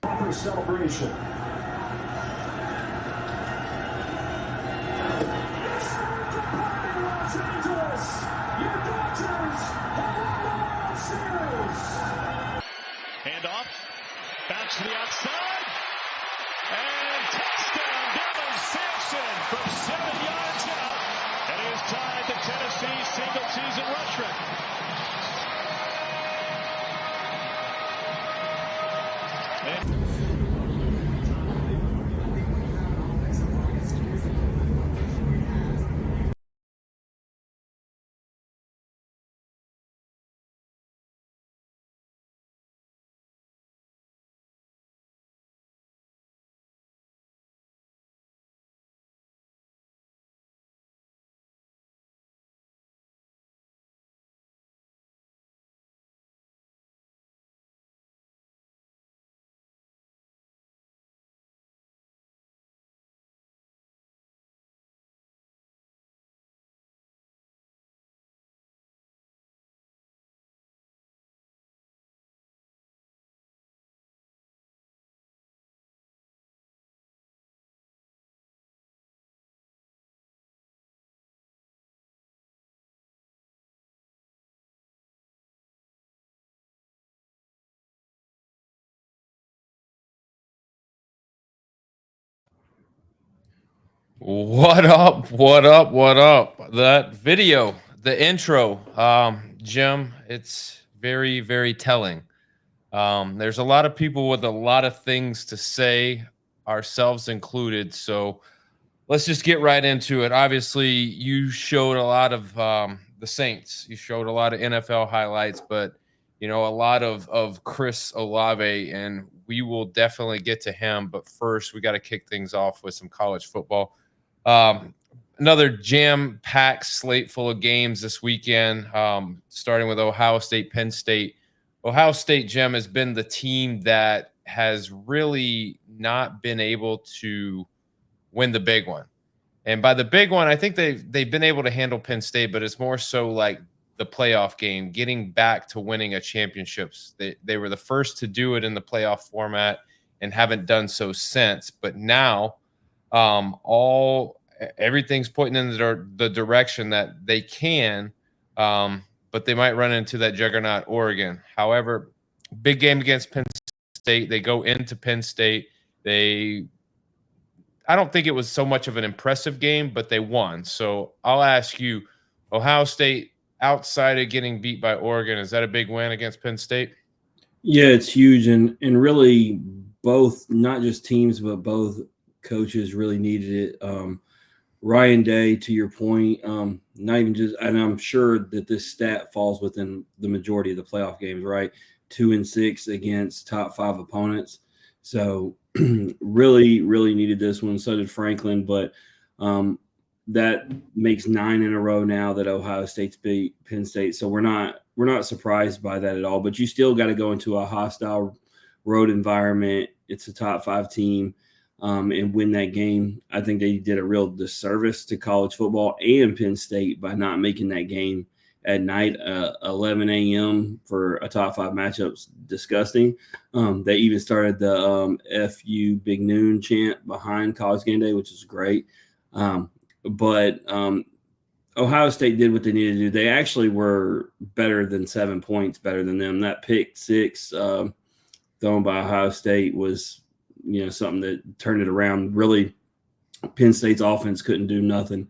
Proper celebration. Los Angeles, your Dodgers have won the World Series. Hand off, bounce to the outside, and touchdown, Dylan Sampson from 7 yards out, and he has tied the Tennessee single-season rush record. What up? What up? What up? That video, the intro, Jim, it's very, very telling. There's a lot of people with a lot of things to say, ourselves included. So let's just get right into it. Obviously, you showed a lot of the Saints. You showed a lot of NFL highlights, but a lot of Chris Olave, and we will definitely get to him. But first, we got to kick things off with some college football. Um, Another jam-packed slate full of games this weekend, starting with Ohio State, Penn State. Ohio State, Jim, has been the team that has really not been able to win the big one. And by the big one, I think they've been able to handle Penn State, but it's more so like the playoff game, getting back to winning a championships. They were the first to do it in the playoff format and haven't done so since. But now, everything's pointing in the direction that they can, but they might run into that juggernaut Oregon. However, big game against Penn State. They go into Penn State. I don't think it was so much of an impressive game, but they won. So I'll ask you, Ohio State, outside of getting beat by Oregon, is that a big win against Penn State? Yeah, it's huge, and really both, not just teams, but both coaches really needed it. Ryan Day, to your point, not even just, and I'm sure that this stat falls within the majority of the playoff games, right? 2-6 against top 5 opponents. So really, really needed this one. So did Franklin, but that makes 9 in a row now that Ohio State's beat Penn State. So we're not surprised by that at all. But you still got to go into a hostile road environment. It's a top 5 team. And win that game. I think they did a real disservice to college football and Penn State by not making that game at night, 11 a.m. for a top 5 matchup. Disgusting. They even started the FU Big Noon chant behind College Game Day, which is great. But Ohio State did what they needed to do. They actually were better than 7 points, better than them. That pick 6 thrown by Ohio State was something that turned it around. Really, Penn State's offense couldn't do nothing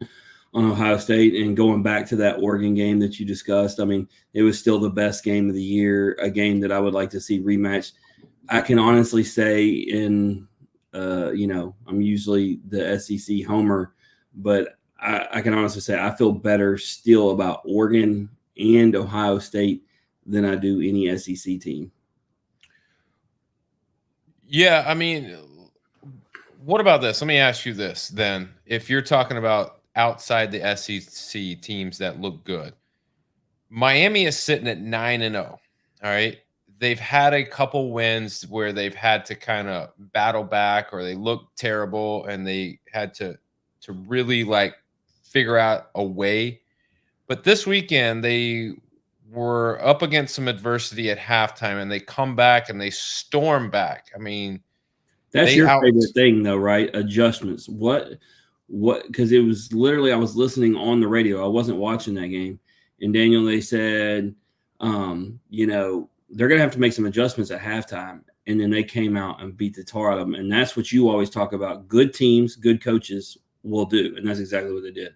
on Ohio State. And going back to that Oregon game that you discussed, I mean, it was still the best game of the year, a game that I would like to see rematched. I can honestly say I'm usually the SEC homer, but I can honestly say I feel better still about Oregon and Ohio State than I do any SEC team. Yeah, I mean, what about this? Let me ask you this then. If you're talking about outside the SEC teams that look good, Miami is sitting at 9-0. All right. They've had a couple wins where they've had to kind of battle back or they look terrible and they had to really like figure out a way. But this weekend they were up against some adversity at halftime, and they come back and they storm back. I mean, That's they your out. favorite thing, though, right? Adjustments. What? Because it was literally I was listening on the radio. I wasn't watching that game, and Daniel, they said, they're gonna have to make some adjustments at halftime, and then they came out and beat the tar out of them. And that's what you always talk about. Good teams, good coaches will do, and that's exactly what they did.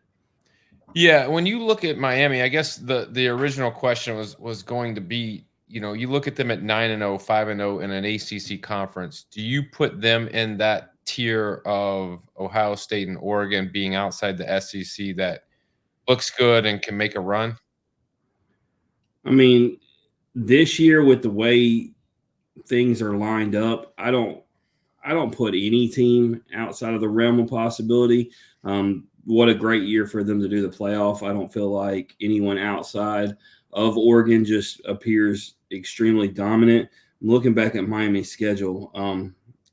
Yeah, when you look at Miami, I guess the original question was going to be, you look at them at 9-0, 5-0 in an ACC conference. Do you put them in that tier of Ohio State and Oregon being outside the SEC that looks good and can make a run? I mean, this year with the way things are lined up, I don't put any team outside of the realm of possibility. What a great year for them to do the playoff. I don't feel like anyone outside of Oregon just appears extremely dominant. I'm looking back at Miami's schedule.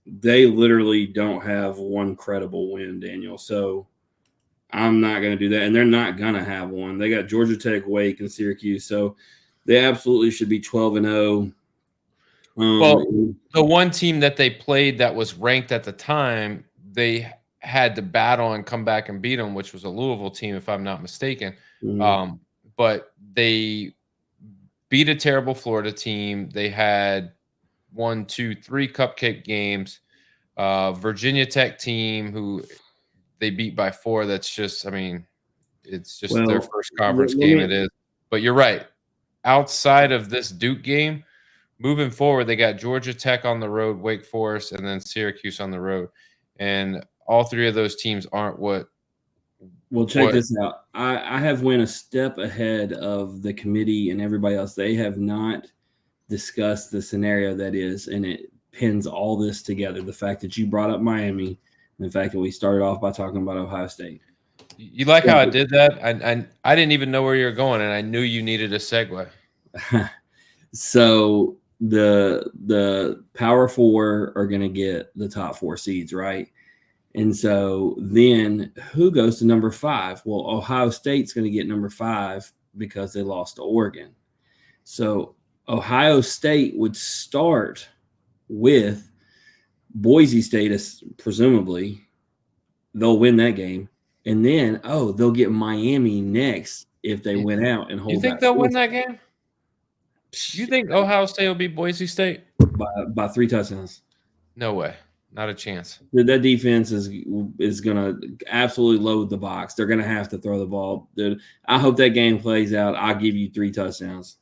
They literally don't have one credible win, Daniel. So I'm not going to do that. And they're not going to have one. They got Georgia Tech, Wake, and Syracuse. So they absolutely should be 12-0. Well, the one team that they played that was ranked at the time, they had to battle and come back and beat them, which was a Louisville team, if I'm not mistaken. But they beat a terrible Florida team. They had 1, 2, 3 cupcake games. Virginia Tech team who they beat by 4. That's just, I mean, it's just their first conference game. It is. But you're right. Outside of this Duke game, moving forward, they got Georgia Tech on the road, Wake Forest, and then Syracuse on the road. And all 3 of those teams aren't what. Well, check this out. I have went a step ahead of the committee and everybody else. They have not discussed the scenario that is, and it pins all this together. The fact that you brought up Miami and the fact that we started off by talking about Ohio State. You like how I did that? I didn't even know where you were going, and I knew you needed a segue. So the Power 4 are going to get the top 4 seeds, right? And so then who goes to number 5? Well, Ohio State's going to get number 5 because they lost to Oregon. So Ohio State would start with Boise State, presumably. They'll win that game. And then, they'll get Miami next if they win out and hold. You think they'll win that game? You think Ohio State will beat Boise State? By 3 touchdowns. No way. Not a chance. Dude, that defense is going to absolutely load the box. They're going to have to throw the ball. Dude, I hope that game plays out. I'll give you 3 touchdowns.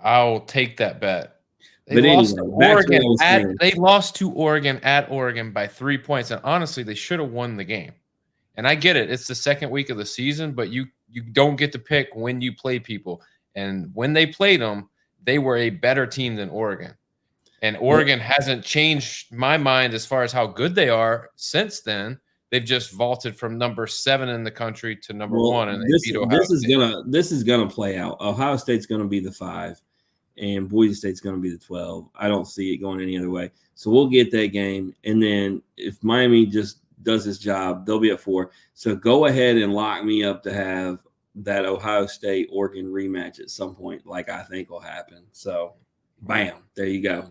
I'll take that bet. They lost to Oregon at Oregon by 3 points. And honestly, they should have won the game. And I get it. It's the second week of the season, but you don't get to pick when you play people. And when they played them, they were a better team than Oregon. And Oregon hasn't changed my mind as far as how good they are since then. They've just vaulted from number 7 in the country to number 1, and they beat Ohio State. This is gonna play out. Ohio State's gonna be the 5, and Boise State's gonna be the 12. I don't see it going any other way. So we'll get that game, and then if Miami just does his job, they'll be at 4. So go ahead and lock me up to have that Ohio State Oregon rematch at some point, like I think will happen. So, bam, there you go.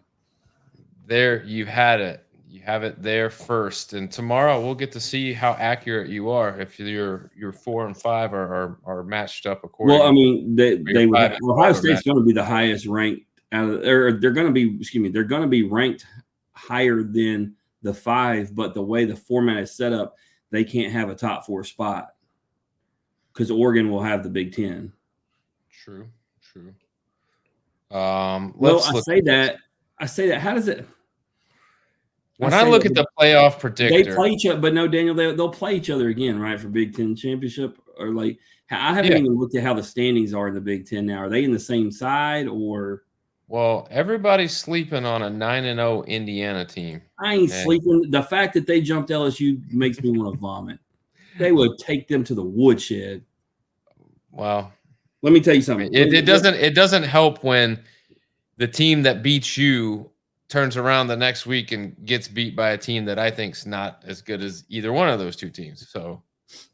There, you had it. You have it there first, and tomorrow we'll get to see how accurate you are. If your 4 and 5 are matched up accordingly. Well, I mean, Ohio State's going to be the highest ranked or they're going to be ranked higher than the 5. But the way the format is set up, they can't have a top 4 spot because Oregon will have the Big Ten. True. I say that. How does it? When I look at the playoff predictor, they play each other, but no, Daniel, they'll play each other again, right, for Big Ten championship? Or like, I haven't even looked at how the standings are in the Big Ten now. Are they in the same side or? Well, everybody's sleeping on a 9-0 Indiana team. I ain't sleeping. The fact that they jumped LSU makes me want to vomit. They would take them to the woodshed. Well, let me tell you something. It doesn't help when the team that beats you turns around the next week and gets beat by a team that I think's not as good as either one of those 2 teams. So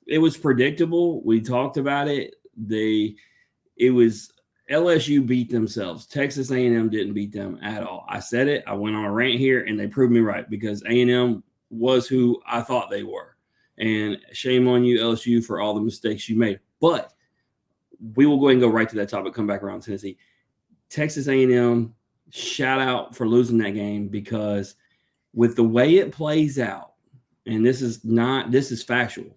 it was predictable. We talked about it. It was LSU beat themselves. Texas A&M didn't beat them at all. I said it. I went on a rant here, and they proved me right because A&M was who I thought they were. And shame on you, LSU, for all the mistakes you made. But we will go ahead and go right to that topic, come back around Tennessee. Texas A&M, shout out for losing that game because with the way it plays out, and this is factual.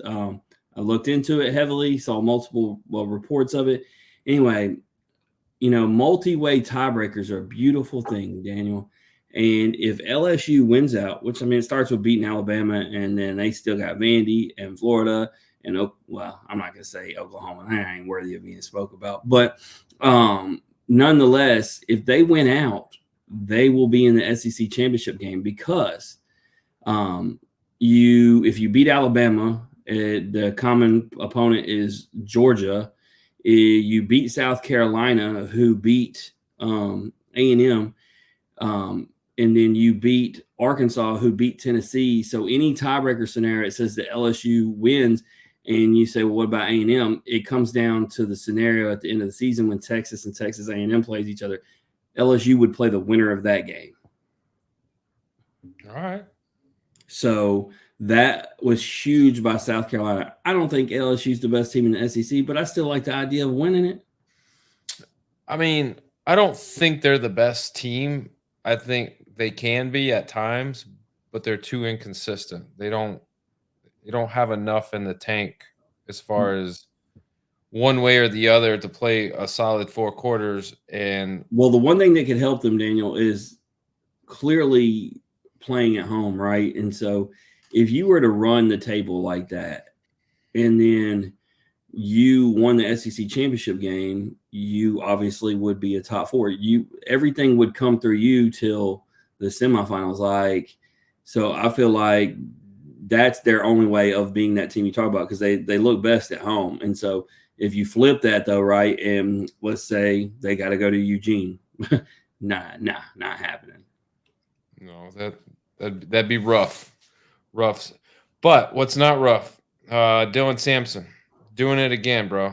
I looked into it heavily, saw multiple reports of it. Anyway, multi-way tiebreakers are a beautiful thing, Daniel. And if LSU wins out, which it starts with beating Alabama, and then they still got Vandy and Florida and I'm not gonna say Oklahoma. That ain't worthy of being spoke about. But nonetheless, if they win out, they will be in the SEC championship game because if you beat Alabama, the common opponent is Georgia. You beat South Carolina, who beat A&M, and then you beat Arkansas, who beat Tennessee. So any tiebreaker scenario, it says that LSU wins, and you say, well, what about A&M? It comes down to the scenario at the end of the season when Texas and Texas A&M plays each other. LSU would play the winner of that game. All right. So that was huge by South Carolina. I don't think LSU is the best team in the SEC, but I still like the idea of winning it. I don't think they're the best team. I think they can be at times, but they're too inconsistent. They don't have enough in the tank as far as one way or the other to play a solid 4 quarters. And well, the one thing that could help them, Daniel, is clearly playing at home, right? And so if you were to run the table like that and then you won the SEC championship game, you obviously would be a top 4. Everything would come through you till the semifinals. So I feel like that's their only way of being that team you talk about because they look best at home. And so if you flip that though, right, and let's say they got to go to Eugene, not happening. No, that'd be rough. But what's not rough? Dylan Sampson doing it again, bro.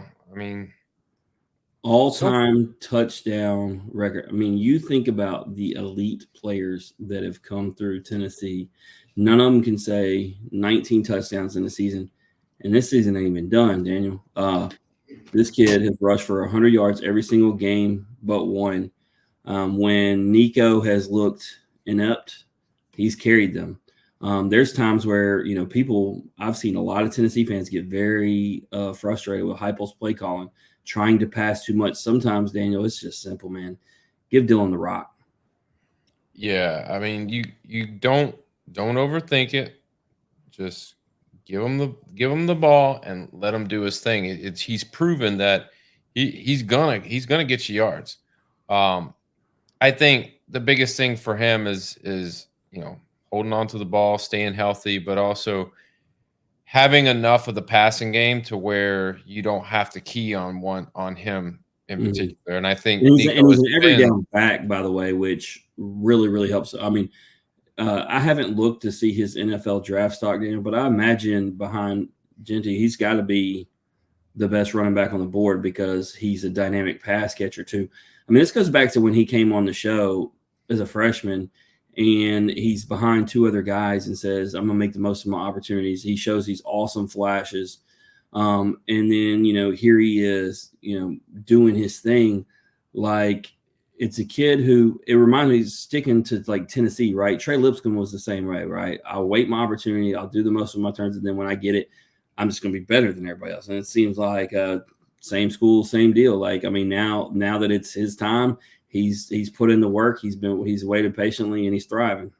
All-time touchdown record. You think about the elite players that have come through Tennessee. None of them can say 19 touchdowns in a season, and this season ain't even done, Daniel. This kid has rushed for 100 yards every single game but one. When Nico has looked inept, he's carried them. There's times where, I've seen a lot of Tennessee fans get very frustrated with Heupel's play calling, trying to pass too much. Sometimes, Daniel, it's just simple, man. Give Dylan the rock. Yeah, you don't overthink it. Just give him the ball and let him do his thing. He's proven that he's gonna get you yards. I think the biggest thing for him is holding on to the ball, staying healthy, but also having enough of the passing game to where you don't have to key on him in particular. And I think he's an every down back, by the way, which really, really helps. I haven't looked to see his NFL draft stock, Daniel, but I imagine behind Genty, he's got to be the best running back on the board because he's a dynamic pass catcher too. This goes back to when he came on the show as a freshman and he's behind 2 other guys and says, I'm going to make the most of my opportunities. He shows these awesome flashes. And then, here he is, doing his thing. It's a kid who, it reminds me, sticking to Tennessee, right? Trey Lipscomb was the same way, right? I'll wait my opportunity. I'll do the most of my turns. And then when I get it, I'm just going to be better than everybody else. And it seems like same school, same deal. Now that it's his time, he's put in the work. He's waited patiently and he's thriving.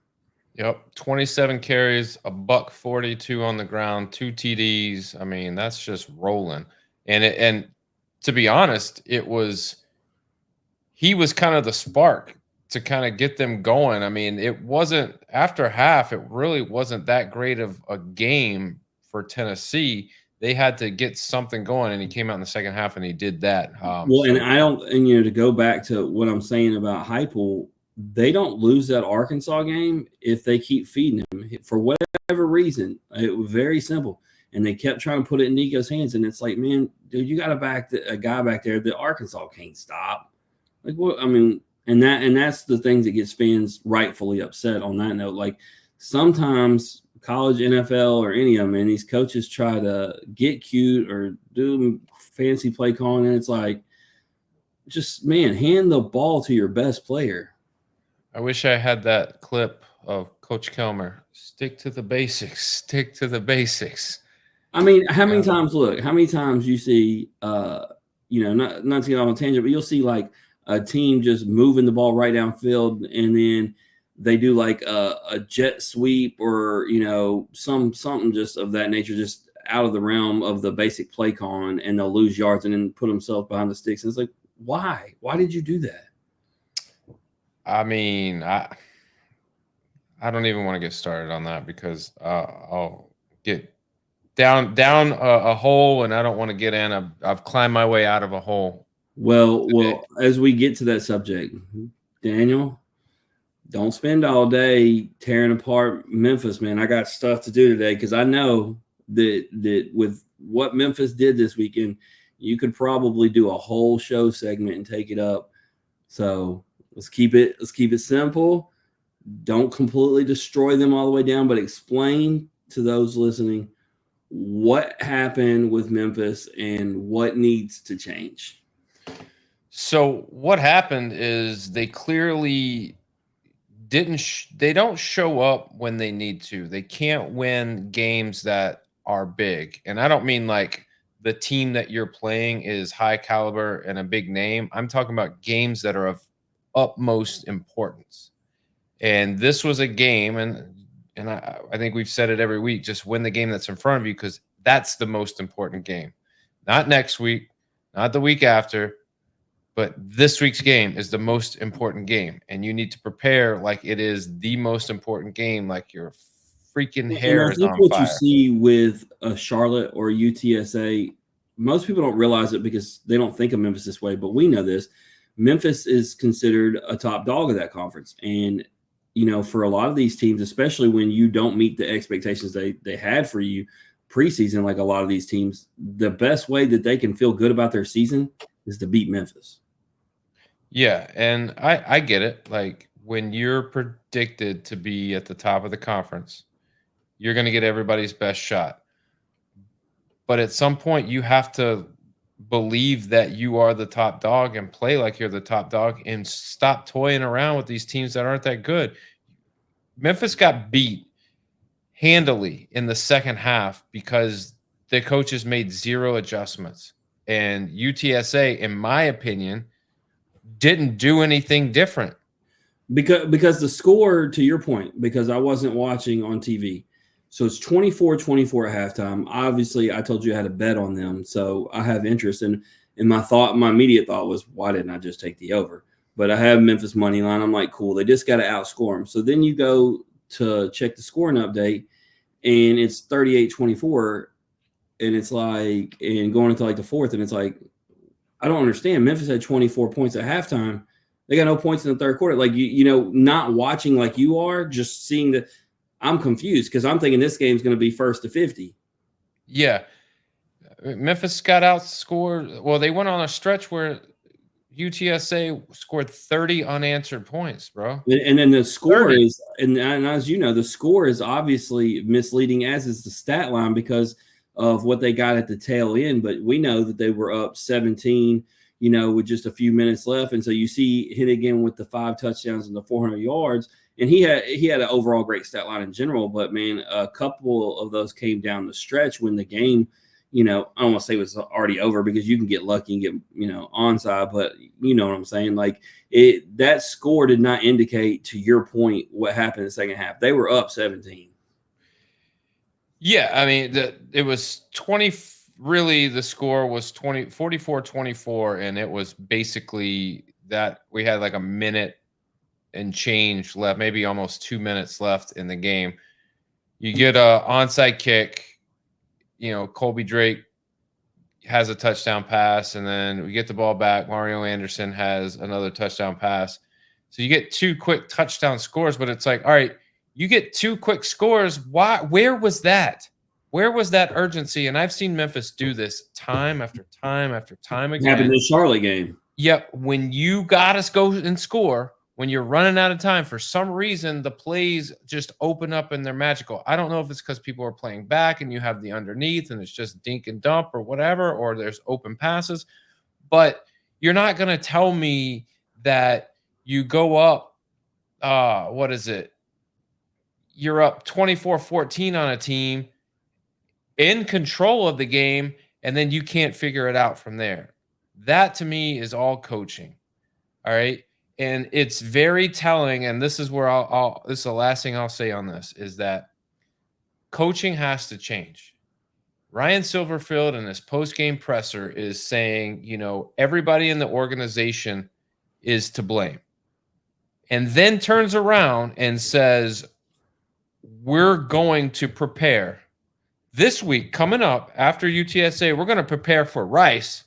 Yep. 27 carries, $142 on the ground, 2 TDs. That's just rolling. And to be honest, he was kind of the spark to kind of get them going. It wasn't after half. It really wasn't that great of a game for Tennessee. They had to get something going, and he came out in the second half and he did that. To go back to what I'm saying about Heupel, they don't lose that Arkansas game if they keep feeding him for whatever reason. It was very simple. and they kept trying to put it in Nico's hands. And it's like, man, dude, you got a guy back there that Arkansas can't stop. Like, what? I mean, and that's the things that gets fans rightfully upset on that note. Like, sometimes college, NFL, or any of them, and these coaches try to get cute or do fancy play calling, and it's like, just, man, hand the ball to your best player. I wish I had that clip of Coach Kelmer. Stick to the basics. Stick to the basics. I mean, how many times you see, not to get on a tangent, but you'll see like a team just moving the ball right downfield, and then they do like a jet sweep or, something just of that nature, just out of the realm of the basic play calling, and they'll lose yards and then put themselves behind the sticks. And it's like, why? Why did you do that? I mean, I don't even want to get started on that because I'll get down a hole, and I don't want to get in. I've climbed my way out of a hole. Well, as we get to that subject, Daniel, don't spend all day tearing apart Memphis, man. I got stuff to do today because I know that with what Memphis did this weekend, you could probably do a whole show segment and take it up. So let's keep it simple. Don't completely destroy them all the way down, but explain to those listening what happened with Memphis and what needs to change. So what happened is they clearly they don't show up when they need to. They can't win games that are big. And I don't mean like the team that you're playing is high caliber and a big name. I'm talking about games that are of utmost importance. And this was a game, and I think we've said it every week, just win the game that's in front of you, because that's the most important game. Not next week, not the week after, but this week's game is the most important game. And you need to prepare like it is the most important game, like your freaking hair is on fire. What you see with Charlotte or UTSA, most people don't realize it because they don't think of Memphis this way, but we know this. Memphis is considered a top dog of that conference. And, for a lot of these teams, especially when you don't meet the expectations they had for you preseason, like a lot of these teams, the best way that they can feel good about their season is to beat Memphis. Yeah, and I get it. Like, when you're predicted to be at the top of the conference, you're going to get everybody's best shot. But at some point, you have to believe that you are the top dog and play like you're the top dog and stop toying around with these teams that aren't that good. Memphis got beat handily in the second half because the coaches made zero adjustments. And UTSA, in my opinion, didn't do anything different. Because the score, to your point, because I wasn't watching on TV, so it's 24-24 at halftime. Obviously, I told you I had a bet on them, so I have interest. And my immediate thought was, why didn't I just take the over? But I have Memphis money line. I'm like, cool. They just got to outscore them. So then you go to check the scoring update, and it's 38-24, and it's like, and going into like the fourth, and it's like, I don't understand. Memphis had 24 points at halftime. They got no points in the third quarter. Like, not watching like you are, just seeing that. I'm confused because I'm thinking this game's going to be first to 50. Yeah. Memphis got outscored. Well, they went on a stretch where UTSA scored 30 unanswered points, bro. And then the score 30. And as you know, the score is obviously misleading, as is the stat line, because of what they got at the tail end. But we know that they were up 17, with just a few minutes left. And so you see hit again with the 5 touchdowns and the 400 yards. And he had an overall great stat line in general, but man, a couple of those came down the stretch when the game, I don't want to say it was already over, because you can get lucky and get, onside, but you know what I'm saying? Like, that score did not indicate, to your point, what happened in the second half. They were up 17. Yeah, I mean, it was 20. Really, the score was 44-24, and it was basically that we had like a minute and change left, maybe almost 2 minutes left in the game. You get a onside kick, Colby Drake has a touchdown pass, and then we get the ball back. Mario Anderson has another touchdown pass. So you get 2 quick touchdown scores, but it's like, all right, you get 2 quick scores. Why? Where was that? Where was that urgency? And I've seen Memphis do this time after time after time It happened in again. the Charlotte game. Yep, when you got to go and score, when you're running out of time, for some reason, the plays just open up and they're magical. I don't know if it's because people are playing back and you have the underneath and it's just dink and dump or whatever, or there's open passes. But you're not going to tell me that you go up, what is it? You're up 24-14 on a team in control of the game, and then you can't figure it out from there. That to me is all coaching. All right. And it's very telling. And this is where this is the last thing I'll say on this is that coaching has to change. Ryan Silverfield in his post-game presser is saying, everybody in the organization is to blame. And then turns around and says, we're going to prepare this week coming up after UTSA. We're going to prepare for Rice,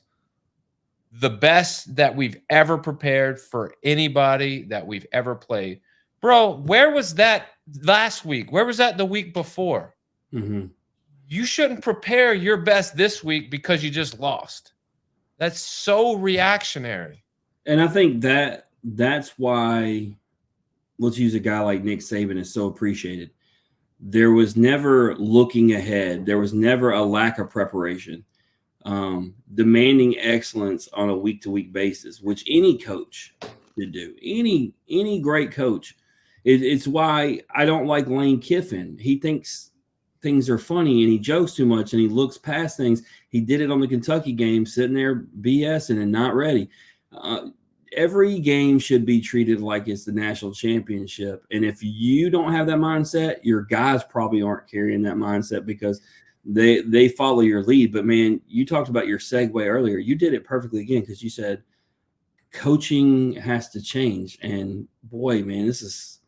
the best that we've ever prepared for anybody that we've ever played. Bro, where was that last week? Where was that the week before? Mm-hmm. You shouldn't prepare your best this week because you just lost. That's so reactionary. And I think that's why, let's use a guy like Nick Saban is so appreciated. There was never looking ahead. There was never a lack of preparation. Demanding excellence on a week-to-week basis, which any coach should do. Any great coach. It's why I don't like Lane Kiffin. He thinks things are funny and he jokes too much and he looks past things. He did it on the Kentucky game, sitting there BSing and not ready. Every game should be treated like it's the national championship. And if you don't have that mindset, your guys probably aren't carrying that mindset because they follow your lead. But, man, you talked about your segue earlier. You did it perfectly again because you said coaching has to change. And, boy, man, this is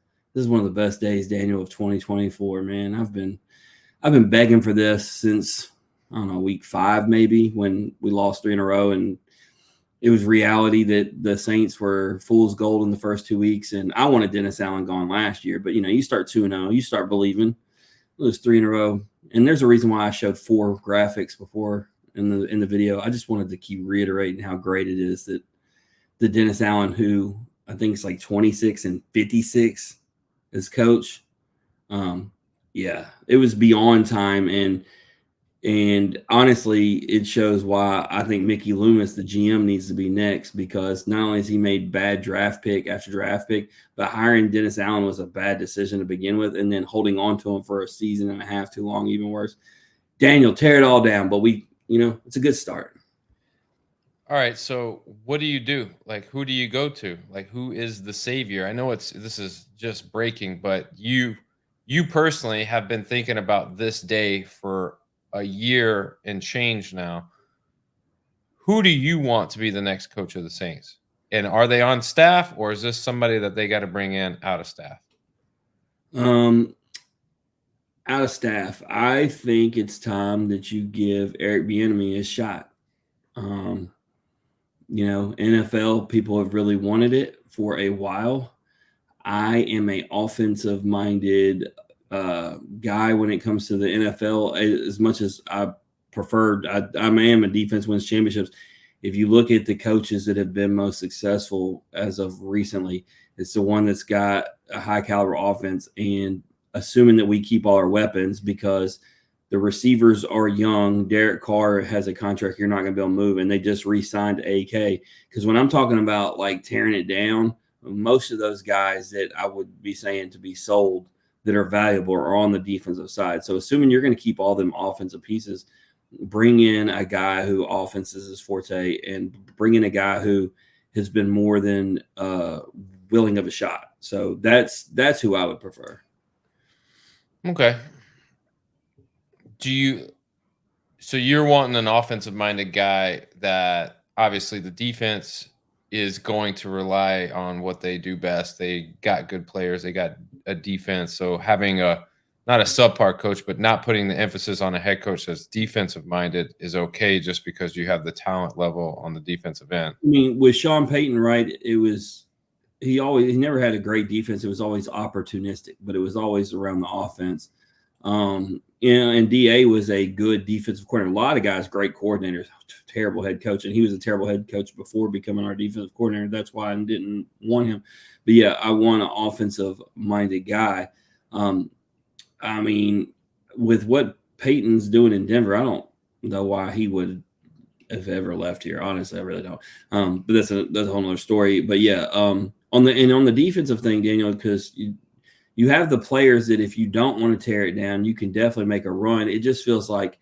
one of the best days, Daniel, of 2024, man. I've been begging for this since, I don't know, week 5 maybe when we lost 3 in a row and it was reality that the Saints were fool's gold in the first 2 weeks. And I wanted Dennis Allen gone last year. But, you start 2-0, you start believing. Lose 3 in a row. And there's a reason why I showed 4 graphics before in the video. I just wanted to keep reiterating how great it is that the Dennis Allen, who I think is like 26-56 as coach. Yeah, it was beyond time. And honestly, it shows why I think Mickey Loomis, the GM, needs to be next, because not only has he made bad draft pick after draft pick, but hiring Dennis Allen was a bad decision to begin with, and then holding on to him for a season and a half too long, even worse. Daniel, tear it all down, but it's a good start. All right, so what do you do? Like, who do you go to? Like, who is the savior? I know this is just breaking, but you personally have been thinking about this day for a year and change now. Who do you want to be the next coach of the Saints? And are they on staff, or is this somebody that they got to bring in out of staff? Out of staff. I think it's time that you give Eric Bieniemy a shot. NFL people have really wanted it for a while. I am a offensive-minded guy when it comes to the NFL. As much as I preferred, I am a defense wins championships. If you look at the coaches that have been most successful as of recently, it's the one that's got a high caliber offense, and assuming that we keep all our weapons, because the receivers are young. Derek Carr has a contract you're not going to be able to move, and they just re-signed AK. Because when I'm talking about like tearing it down, most of those guys that I would be saying to be sold that are valuable are on the defensive side. So assuming you're going to keep all them offensive pieces, bring in a guy who offense is his forte, and bring in a guy who has been more than willing of a shot. So that's who I would prefer. Okay. So you're wanting an offensive-minded guy that obviously the defense is going to rely on what they do best. They got good players. They got a defense. So having not a subpar coach, but not putting the emphasis on a head coach that's defensive-minded is okay, just because you have the talent level on the defensive end. I mean, with Sean Payton, right, he never had a great defense. It was always opportunistic, but it was always around the offense. And DA was a good defensive coordinator. A lot of guys, great coordinators, terrible head coach. And he was a terrible head coach before becoming our defensive coordinator. That's why I didn't want him. But yeah, I want an offensive minded guy. I mean, with what Peyton's doing in Denver, I don't know why he would have ever left here. Honestly, I really don't. But that's a whole nother story. But yeah, on the defensive thing, Daniel, because you have the players that if you don't want to tear it down, you can definitely make a run. It just feels like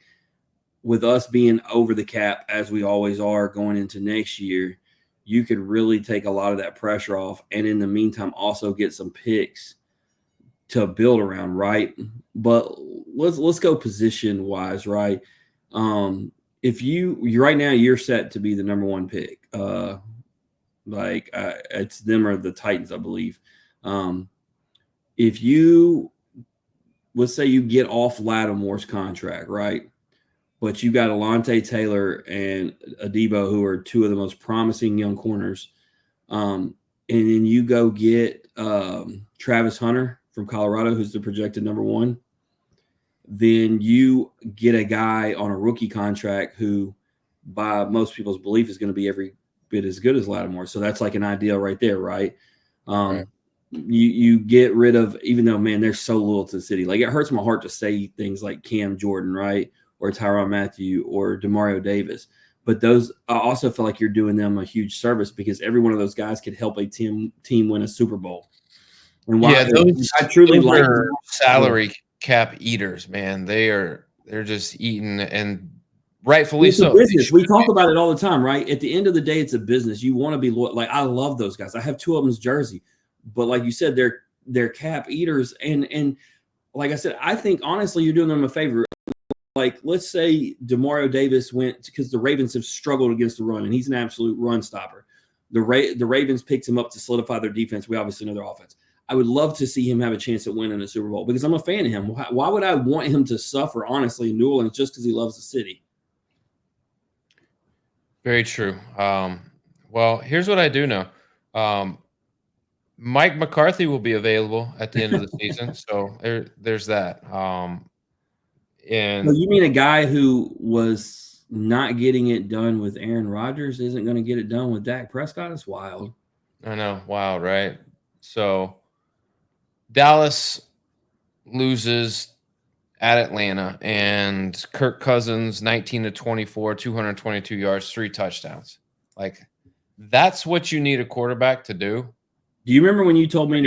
with us being over the cap, as we always are going into next year, you could really take a lot of that pressure off. And in the meantime, also get some picks to build around, right? But let's go position wise, right? If you right now, you're set to be the number one pick. It's them or the Titans, I believe. If you, let's say you get off Lattimore's contract, right? But you got Alontae Taylor and Adebo, who are two of the most promising young corners. And then you go get Travis Hunter from Colorado, who's the projected number one. Then you get a guy on a rookie contract who, by most people's belief, is going to be every bit as good as Lattimore. So that's like an ideal right there, right? Right. You get rid of, even though, man, they're so loyal to the city. Like, it hurts my heart to say things like Cam Jordan, right? Or Tyrann Mathieu or Demario Davis. But those, I also feel like you're doing them a huge service because every one of those guys could help a team win a Super Bowl. And Yeah, those like are salary cap eaters, man. They're just eating, and rightfully it's so. A business. We talk about it all the time, right? At the end of the day, it's a business. You want to be loyal. Like, I love those guys. I have two of them's jersey, but like you said, they're cap eaters. And like I said, I think honestly, you're doing them a favor. Like, let's say Demario Davis went, because the Ravens have struggled against the run, and he's an absolute run stopper. The Ravens picked him up to solidify their defense. We obviously know their offense. I would love to see him have a chance at winning a Super Bowl because I'm a fan of him. Why would I want him to suffer, honestly, in New Orleans just because he loves the city? Very true. Well, here's what I do know. Mike McCarthy will be available at the end of the season, so there's that. And So you mean a guy who was not getting it done with Aaron Rodgers isn't going to get it done with Dak Prescott? It's wild. I know, wild, right? So Dallas loses at Atlanta, and Kirk Cousins 19-24, 222 yards, 3 touchdowns. Like, that's what you need a quarterback to do. Do you remember when you told me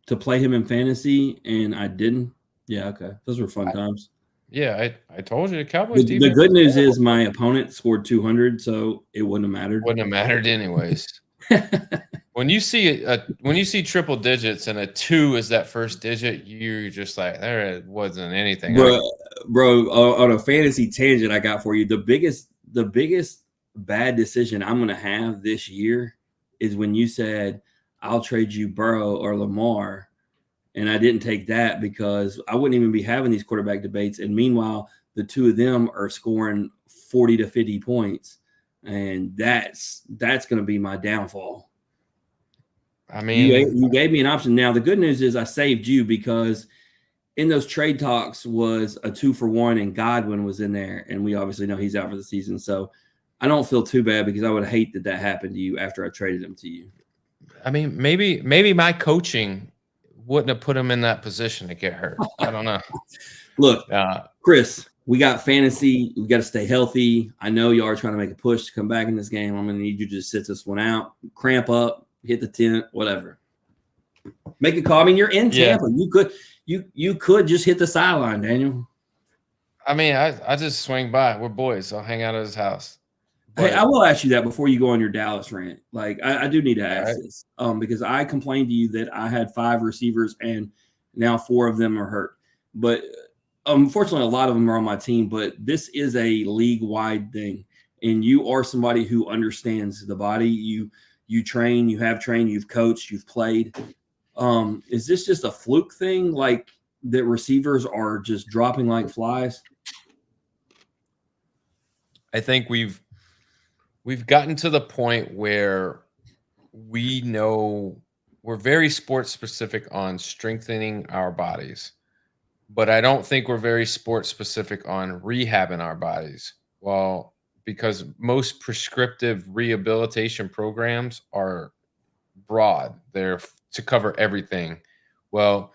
to play him in fantasy and I didn't? Yeah, okay. Those were fun times. Yeah, I told you the Cowboys The defense. good news is my opponent scored 200, so it wouldn't have mattered. Wouldn't have mattered anyways. When you see triple digits and a 2 is that first digit, you're just like, there wasn't anything. Bro, on a fantasy tangent I got for you, the biggest bad decision I'm going to have this year is when you said, I'll trade you Burrow or Lamar. And I didn't take that because I wouldn't even be having these quarterback debates. And meanwhile, the two of them are scoring 40 to 50 points. And that's going to be my downfall. I mean, you gave me an option. Now, the good news is I saved you because in those trade talks was a 2-for-1 and Godwin was in there. And we obviously know he's out for the season. So I don't feel too bad because I would hate that happened to you after I traded him to you. I mean, maybe my coaching wouldn't have put him in that position to get hurt. I don't know. Look, Chris, we got fantasy. We got to stay healthy. I know y'all are trying to make a push to come back in this game. I'm going to need you to just sit this one out, cramp up, hit the tent, whatever. Make a call. I mean, you're in Tampa. You could just hit the sideline, Daniel. I mean, I just swing by. We're boys. I'll hang out at his house. Hey, I will ask you that before you go on your Dallas rant. Like, I do need to ask this because I complained to you that I had 5 receivers and now 4 of them are hurt. But unfortunately, a lot of them are on my team. But this is a league-wide thing, and you are somebody who understands the body. You train, you have trained, you've coached, you've played. Is this just a fluke thing, like that receivers are just dropping like flies? I think we've gotten to the point where we know we're very sports specific on strengthening our bodies. but I don't think we're very sports specific on rehabbing our bodies. Well, because most prescriptive rehabilitation programs are broad, they're to cover everything. Well,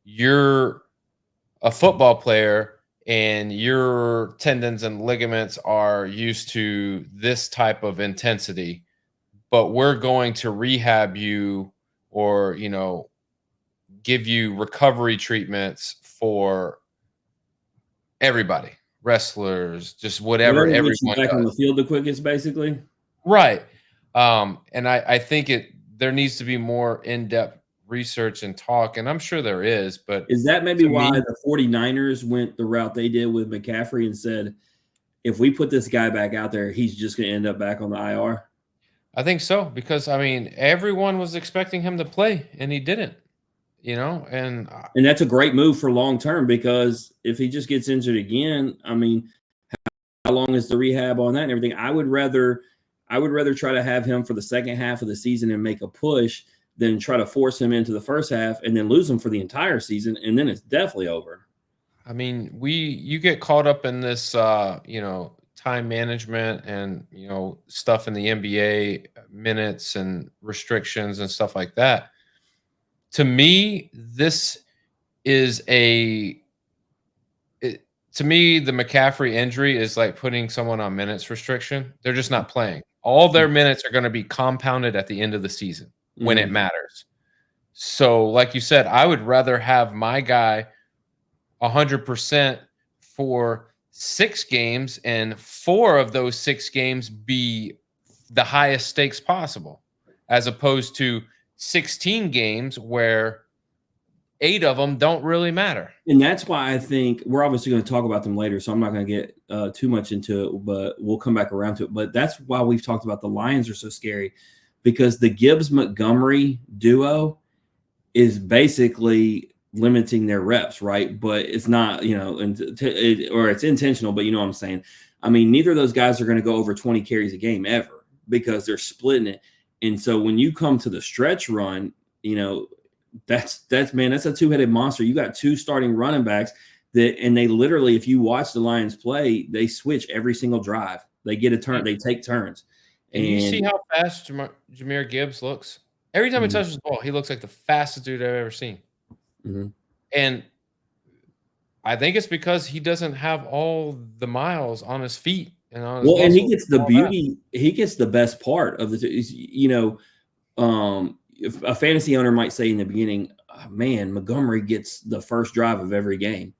you're a football player and your tendons and ligaments are used to this type of intensity, but we're going to rehab you or, give you recovery treatments for everybody, wrestlers, just whatever Whatever gets you everyone back on the does. field the quickest, basically. Right. And I think there needs to be more in-depth research and talk, and I'm sure there is, but Is that maybe to why me, the 49ers went the route they did with McCaffrey and said, if we put this guy back out there, he's just going to end up back on the IR? I think so because I mean everyone was expecting him to play and he didn't, and And that's a great move for long term, because if he just gets injured again, I mean, how long is the rehab on that and everything? I would rather try to have him for the second half of the season and make a push than try to force him into the first half and then lose him for the entire season, and then it's definitely over. I mean, you get caught up in this, time management and, stuff in the NBA, minutes and restrictions and stuff like that. To me, this is to me, the McCaffrey injury is like putting someone on minutes restriction. They're just not playing. All their minutes are going to be compounded at the end of the season when it matters. So, like you said, I would rather have my guy 100% for 6 games and 4 of those 6 games be the highest stakes possible, as opposed to 16 games where 8 of them don't really matter. And that's why I think we're obviously going to talk about them later, so I'm not going to get too much into it, but we'll come back around to it. But that's why we've talked about the Lions are so scary, because the Gibbs-Montgomery duo is basically limiting their reps, right? But it's not, or it's intentional, but you know what I'm saying? I mean, neither of those guys are going to go over 20 carries a game ever, because they're splitting it. And so when you come to the stretch run, that's a two-headed monster. You got 2 starting running backs and they literally, if you watch the Lions play, they switch every single drive. They get a turn, they take turns. And you see how fast Jahmyr Gibbs looks? Every time he touches the ball, he looks like the fastest dude I've ever seen. Mm-hmm. And I think it's because he doesn't have all the miles on his feet and on his and he muscles gets the and all beauty. He gets the best part of if a fantasy owner might say in the beginning, "Oh, man, Montgomery gets the first drive of every game."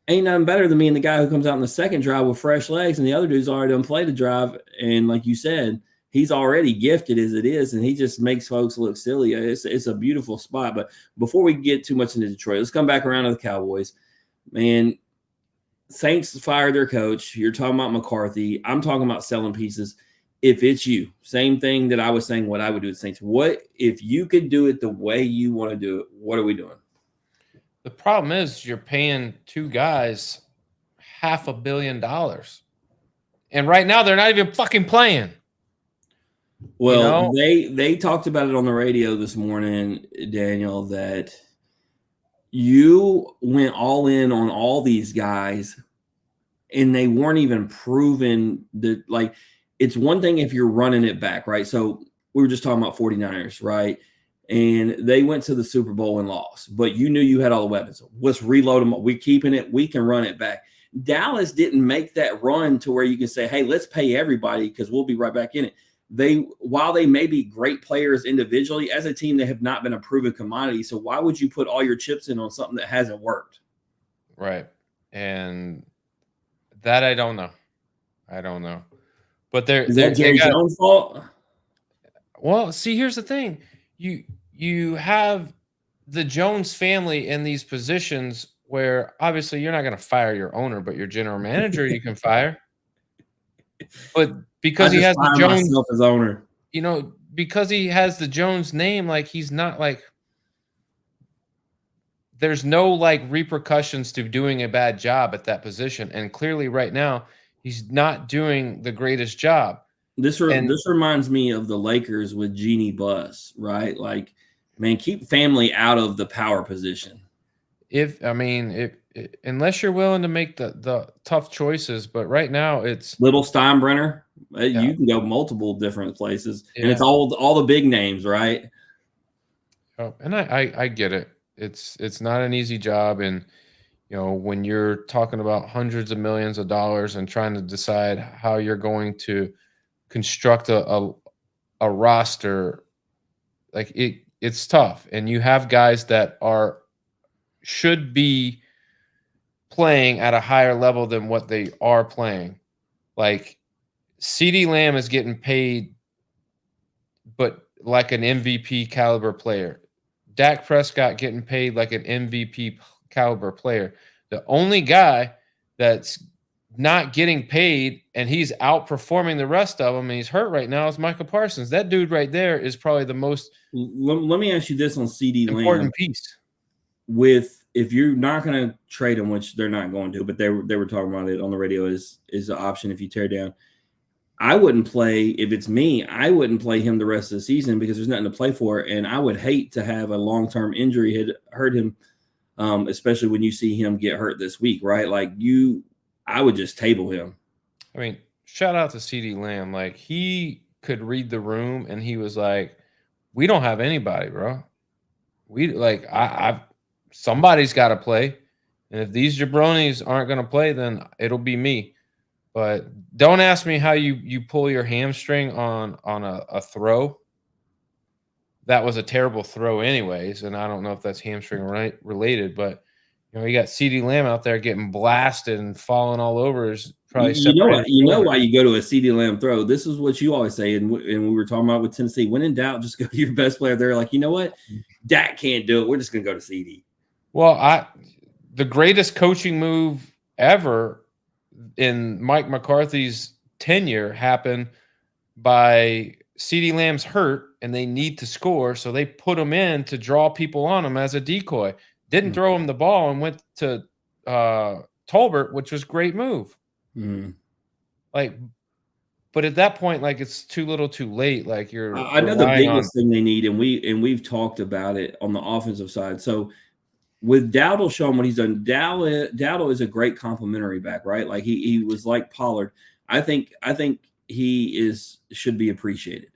Ain't nothing better than me and the guy who comes out in the second drive with fresh legs, and the other dude's already done played the drive. And like you said, he's already gifted as it is, and he just makes folks look silly. It's a beautiful spot. But before we get too much into Detroit, let's come back around to the Cowboys. Man, Saints fired their coach. You're talking about McCarthy. I'm talking about selling pieces. If it's you, same thing that I was saying what I would do with Saints. What if you could do it the way you want to do it? What are we doing? The problem is you're paying 2 guys $500 million. And right now they're not even fucking playing. Well, they talked about it on the radio this morning, Daniel, that you went all in on all these guys and they weren't even proven that, like, it's one thing if you're running it back, right? So we were just talking about 49ers, right? And they went to the Super Bowl and lost, but you knew you had all the weapons. Let's reload them. We're keeping it. We can run it back. Dallas didn't make that run to where you can say, hey, let's pay everybody because we'll be right back in it. While they may be great players individually, as a team, they have not been a proven commodity. So why would you put all your chips in on something that hasn't worked? Right. And that I don't know. But Is that Jerry Jones' fault? Well, see, here's the thing. You have the Jones family in these positions where obviously you're not going to fire your owner, but your general manager you can fire. But because he has the Jones as owner, because he has the Jones name, like he's not like there's no like repercussions to doing a bad job at that position. And clearly right now he's not doing the greatest job. This reminds me of the Lakers with Jeannie Buss, right? Like, man, keep family out of the power position. unless you're willing to make the tough choices, but right now it's Little Steinbrenner, yeah, you can go multiple different places, and it's yeah. all the big names, right? Oh, and I get it. It's not an easy job, and when you're talking about hundreds of millions of dollars and trying to decide how you're going to construct a roster, like it's tough. And you have guys that should be playing at a higher level than what they are playing. Like CD Lamb is getting paid, but like an MVP caliber player. Dak Prescott getting paid like an MVP caliber player. The only guy that's not getting paid and he's outperforming the rest of them and he's hurt right now is Michael Parsons. That dude right there is probably the most Let me ask you this on CD Lamb. important piece. If you're not going to trade him, which they're not going to, but they were talking about it on the radio is an option if you tear down. I wouldn't play, if it's me, I wouldn't play him the rest of the season because there's nothing to play for. And I would hate to have a long-term injury hurt him, especially when you see him get hurt this week, right? Like I would just table him. I mean, shout out to CD Lamb. Like he could read the room and he was like, we don't have anybody, bro. Somebody's got to play. And if these jabronis aren't going to play, then it'll be me. But don't ask me how you pull your hamstring on a throw. That was a terrible throw anyways, and I don't know if that's hamstring related, but you got CD Lamb out there getting blasted and falling all over. Is probably you know why you go to a CD Lamb throw. This is what you always say, and we were talking about with Tennessee. When in doubt, just go to your best player. They're like, you know what, Dak can't do it. We're just gonna go to CD. Well, the greatest coaching move ever in Mike McCarthy's tenure happened by CD Lamb's hurt and they need to score, so they put him in to draw people on him as a decoy. Didn't throw him the ball and went to Tolbert, which was a great move. But at that point, like it's too little, too late. Like I know the biggest thing they need, and we've talked about it on the offensive side. So with Dowdle showing what he's done, Dowdle is a great complimentary back, right? Like he was like Pollard. I think he should be appreciated.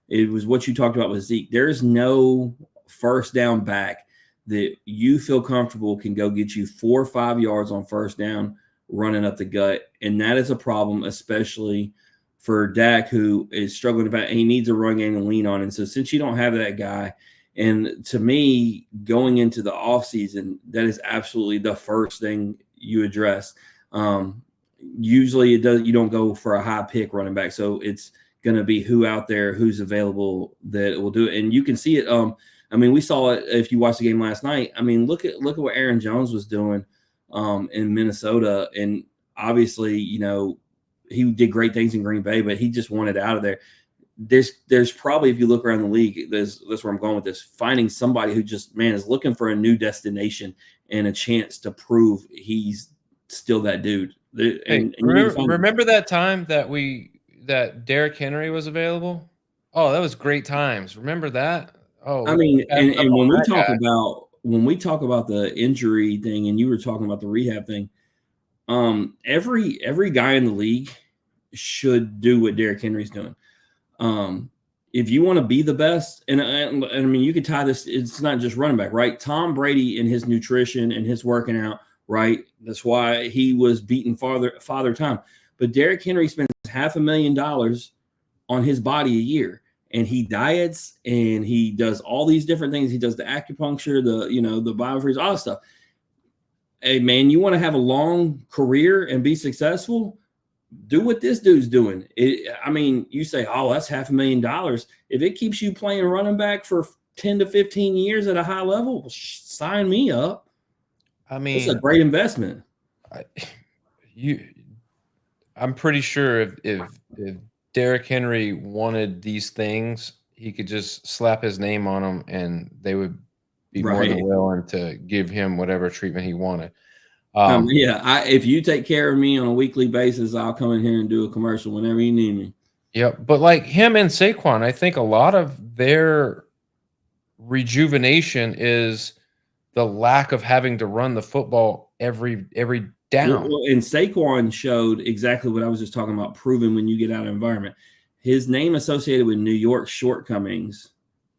It was what you talked about with Zeke. There's no first down back that you feel comfortable can go get you 4 or 5 yards on first down running up the gut. And that is a problem, especially for Dak, who is struggling about, he needs a run game to lean on. And so since you don't have that guy, and to me, going into the offseason, that is absolutely the first thing you address. Usually you don't go for a high pick running back. So it's going to be who out there, who's available that will do it. And you can see it. I mean, we saw it if you watched the game last night. I mean, look at what Aaron Jones was doing in Minnesota. And obviously, he did great things in Green Bay, but he just wanted out of there. There's probably, if you look around the league, that's where I'm going with this, finding somebody who just, is looking for a new destination and a chance to prove he's still that dude. And remember that time that Derrick Henry was available? Oh, that was great times. Remember that? Oh, I mean, and when we talk about the injury thing, and you were talking about the rehab thing, every guy in the league should do what Derrick Henry's doing. If you want to be the best, and I mean, you could tie this, it's not just running back, right? Tom Brady and his nutrition and his working out, right? That's why he was beating father time. But Derrick Henry spends $500,000 on his body a year, and he diets and he does all these different things. He does the acupuncture, the biofreeze, all that stuff. Hey man, you want to have a long career and be successful? Do what this dude's doing. You say, oh, that's $500,000. If it keeps you playing running back for 10 to 15 years at a high level, sign me up. I mean, it's a great investment. I'm pretty sure if Derrick Henry wanted these things, he could just slap his name on them and they would be more than willing to give him whatever treatment he wanted. If you take care of me on a weekly basis, I'll come in here and do a commercial whenever you need me. Yeah, but like him and Saquon, I think a lot of their rejuvenation is the lack of having to run the football every down. And Saquon showed exactly what I was just talking about, proven when you get out of environment. His name associated with New York's shortcomings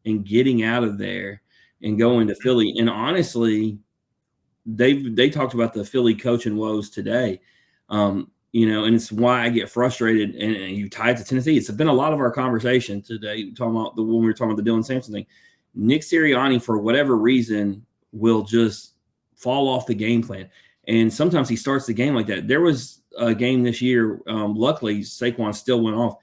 and getting out of there and going to Philly. And honestly, they talked about the Philly coaching woes today. You know, and it's why I get frustrated. And you tie it to Tennessee. It's been a lot of our conversation today talking about when we were talking about the Dylan Sampson thing. Nick Sirianni, for whatever reason, will just fall off the game plan. And sometimes he starts the game like that. There was a game this year. Luckily, Saquon still went off.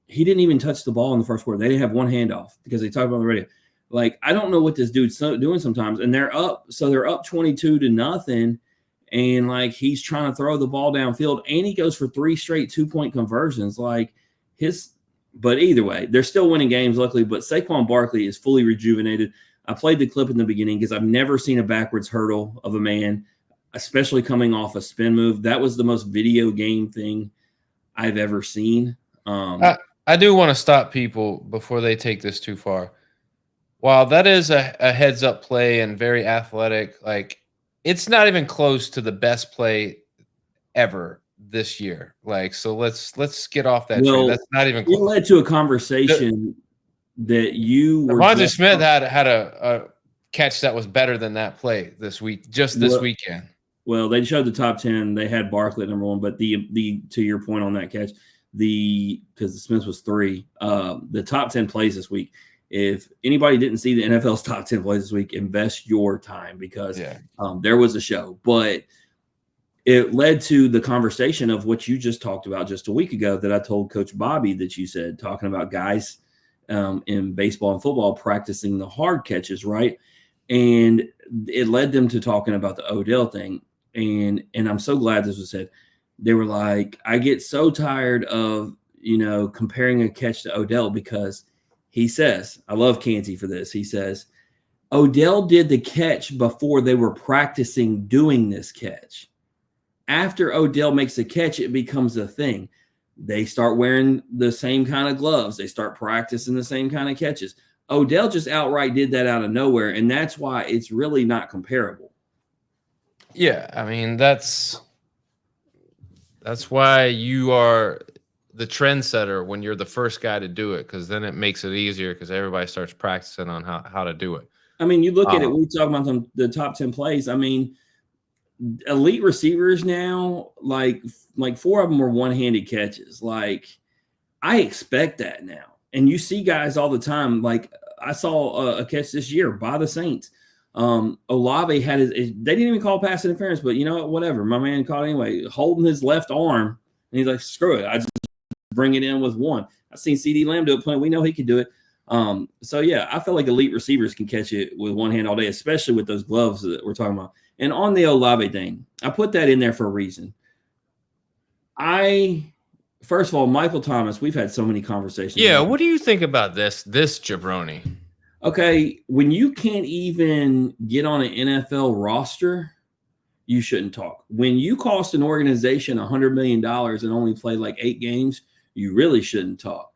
He didn't even touch the ball in the first quarter. They didn't have one handoff because they talked about on the radio. Like, I don't know what this dude's doing sometimes. And they're up 22-0. And like, he's trying to throw the ball downfield, and he goes for 3 straight 2-point conversions. But either way, they're still winning games, luckily. But Saquon Barkley is fully rejuvenated. I played the clip in the beginning because I've never seen a backwards hurdle of a man, especially coming off a spin move. That was the most video game thing I've ever seen. I do want to stop people before they take this too far. While that is a heads up play and very athletic, like, it's not even close to the best play ever this year. Like, so let's get off that train. That's not even close. It led to a conversation that you were. Devontae Smith had a catch that was better than that play this week, this weekend. Well, they showed the top 10. They had Barkley at number 1, but the to your point on that catch, because the Smith was 3, the top 10 plays this week. If anybody didn't see the NFL's top 10 plays this week, invest your time because there was a show. But it led to the conversation of what you just talked about just a week ago that I told Coach Bobby that you said, talking about guys in baseball and football practicing the hard catches, right? And it led them to talking about the Odell thing. And I'm so glad this was said. They were like, I get so tired of, comparing a catch to Odell because he says, I love Canty for this. He says, Odell did the catch before they were practicing doing this catch. After Odell makes a catch, it becomes a thing. They start wearing the same kind of gloves. They start practicing the same kind of catches. Odell just outright did that out of nowhere, and that's why it's really not comparable. Yeah, I mean, that's why you are the trendsetter when you're the first guy to do it, because then it makes it easier because everybody starts practicing on how to do it. I mean, you look at it, we talk about the top 10 plays. I mean, elite receivers now, like 4 of them were one-handed catches. Like, I expect that now. And you see guys all the time. Like, I saw a catch this year by the Saints. Olave had they didn't even call pass interference, but you know what? Whatever. My man caught anyway, holding his left arm. And he's like, screw it. I just bring it in with one. I've seen CeeDee Lamb do it plenty. We know he can do it. So, yeah, I feel like elite receivers can catch it with one hand all day, especially with those gloves that we're talking about. And on the Olave thing, I put that in there for a reason. First of all, Michael Thomas, we've had so many conversations. Yeah, what do you think about this jabroni? Okay, when you can't even get on an NFL roster, you shouldn't talk. When you cost an organization $100 million and only play like 8 games, you really shouldn't talk.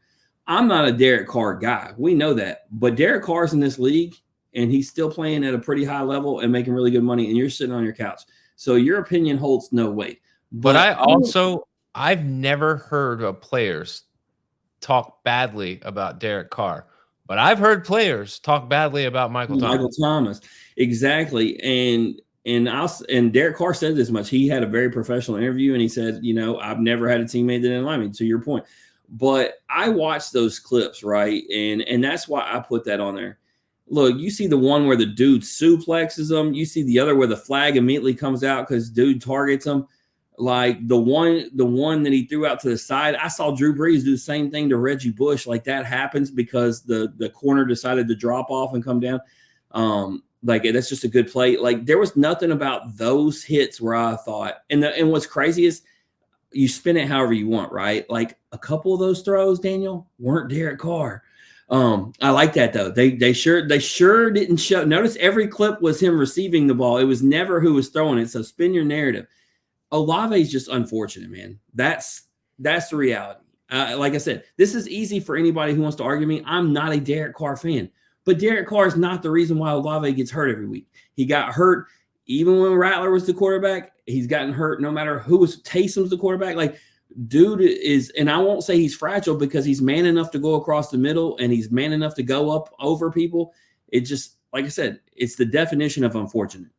I'm not a Derek Carr guy. We know that. But Derek Carr's in this league, and he's still playing at a pretty high level and making really good money, and you're sitting on your couch. So your opinion holds no weight. But I've never heard of players talk badly about Derek Carr. But I've heard players talk badly about Michael Thomas. Exactly. And Derek Carr said this much. He had a very professional interview, and he said, I've never had a teammate that didn't like me, to your point. But I watched those clips, right? And that's why I put that on there. Look, you see the one where the dude suplexes him. You see the other where the flag immediately comes out because dude targets him. Like the one that he threw out to the side. I saw Drew Brees do the same thing to Reggie Bush. Like, that happens because the corner decided to drop off and come down. Like, that's just a good play. Like, there was nothing about those hits where I thought, and what's crazy is you spin it however you want, right? Like, a couple of those throws, Daniel, weren't Derek Carr. I like that though. They sure didn't show. Notice every clip was him receiving the ball. It was never who was throwing it. So spin your narrative. Olave is just unfortunate, man. That's the reality. Like I said, this is easy for anybody who wants to argue me. I'm not a Derek Carr fan, But Derek Carr is not the reason why Olave gets hurt every week. He got hurt even when Rattler was the quarterback. He's gotten hurt no matter who was. Taysom's the quarterback. Like, dude is, and I won't say he's fragile because he's man enough to go across the middle and he's man enough to go up over people. It just, like I said, it's the definition of unfortunate.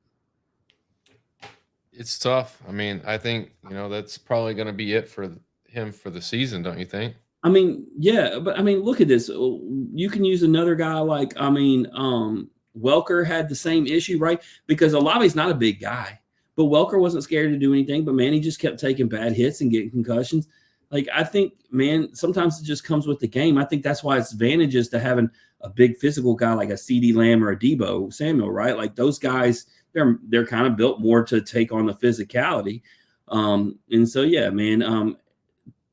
It's tough. I mean, I think, that's probably going to be it for him for the season, don't you think? I mean, yeah, but I mean, look at this. You can use another guy like, Welker had the same issue, right? Because Olave's not a big guy, but Welker wasn't scared to do anything. But man, he just kept taking bad hits and getting concussions. Like, I think, man, sometimes it just comes with the game. I think that's why it's advantageous to having a big physical guy like a CeeDee Lamb or a Deebo Samuel, right? Like those guys, they're kind of built more to take on the physicality. And so, yeah, man,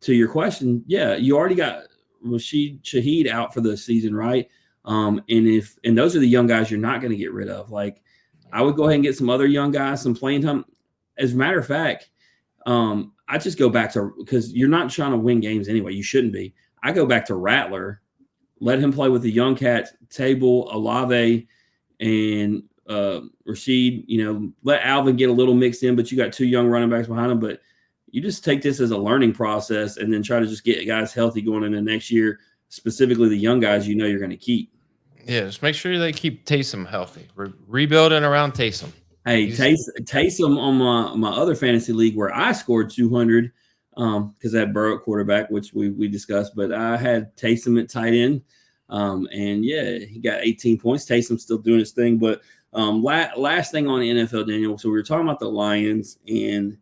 to your question, yeah, you already got Rashid Shaheed out for the season, right? And those are the young guys you're not going to get rid of. Like, I would go ahead and get some other young guys some playing time. As a matter of fact, I just go back to, because you're not trying to win games anyway. You shouldn't be. I go back to Rattler, let him play with the young cats, Table, Olave, and Rashid. Let Alvin get a little mixed in, but you got two young running backs behind him. But you just take this as a learning process and then try to just get guys healthy going into next year, specifically the young guys you're going to keep. Yeah, just make sure they keep Taysom healthy. We're rebuilding around Taysom. Hey, Taysom on my other fantasy league where I scored 200 because I had Burrow at quarterback, which we discussed, but I had Taysom at tight end. And yeah, he got 18 points. Taysom's still doing his thing. But last thing on NFL, Daniel. So we were talking about the Lions, and